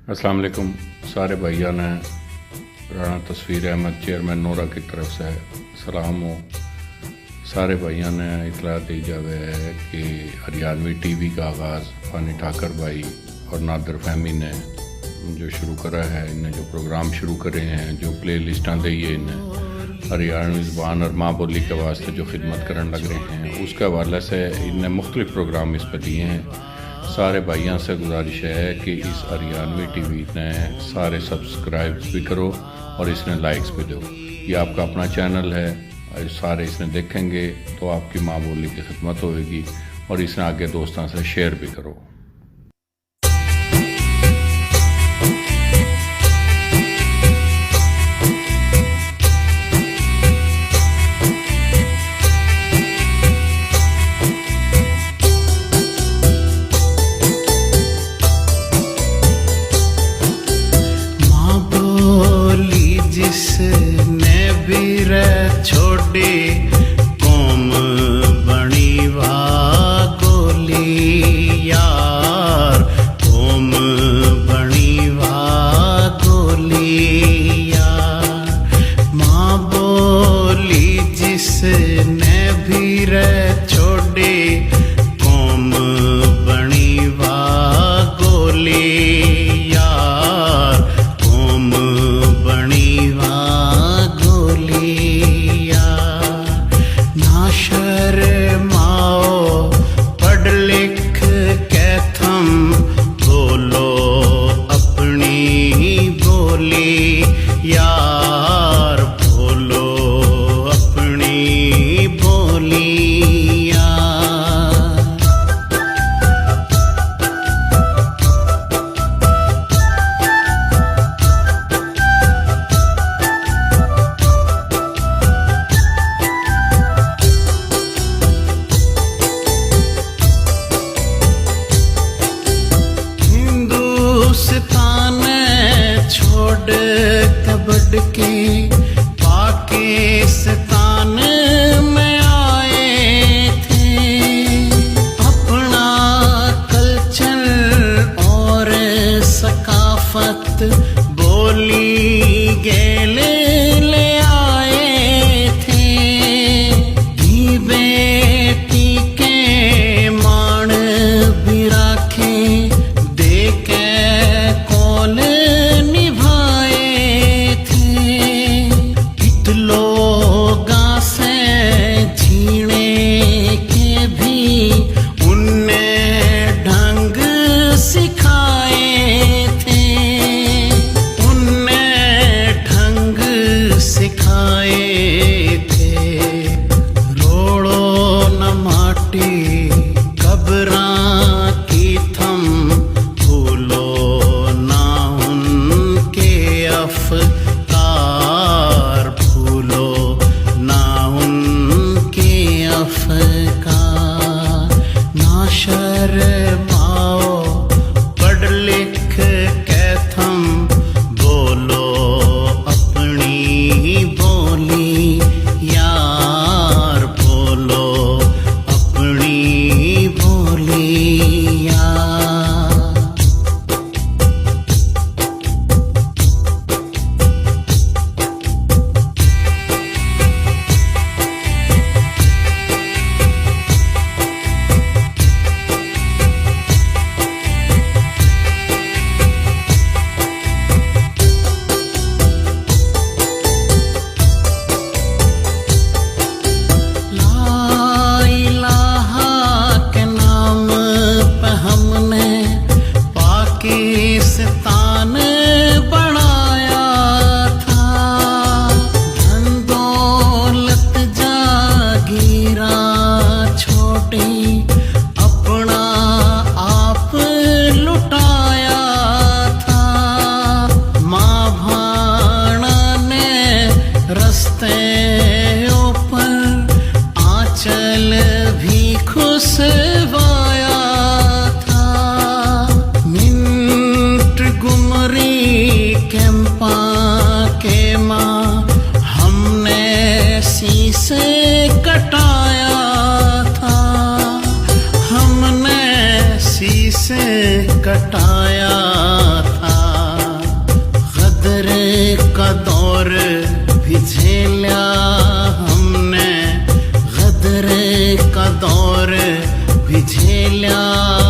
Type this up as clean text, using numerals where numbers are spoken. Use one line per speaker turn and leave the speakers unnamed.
अस्सलाम वालेकुम सारे भाइयों ने राना तस्वीर अहमद चेयरमैन नोरा की तरफ से सलाम हो। सारे भाइयों ने इतला दी जावे है कि हरियाणवी टीवी का आगाज़ फ़ानी ठाकर भाई और नादर फहमी ने जो शुरू करा है, इन्हें जो प्रोग्राम शुरू करे हैं, जो प्ले लिस्टां दी है इन्हें हरियाणवी ज़बान और माँ बोली के वास्ते जो खिदमत करने लग रहे हैं, उसके हवाले से इन्हें मुख्तलिफ़ प्रोग्राम इस पर दिए हैं। सारे भाइयों से गुजारिश है कि इस हरियाणवी टीवी ने सारे सब्सक्राइब भी करो और इसने लाइक्स भी दो। ये आपका अपना चैनल है, सारे इसने देखेंगे तो आपकी माँ बोली की खिदमत होगी और इसने आगे दोस्तों से शेयर भी करो।
छोड़ी कौम बनी वा गोली यार, कौम बनी वा गोली यार। माँ बोली जिसने भी छोड़ी कौम बनी वा गोली यार, कौम बनी वा यार बोलो अपनी बोली यार। हिंदुस्तान छोड़ कबड्डी के पाकिस्तान में आए थे, अपना कल्चर और सकाफत बोली गेले ले आए थे। धी बेटी के मान भी राखे देके कौन कटाया था। झेल्या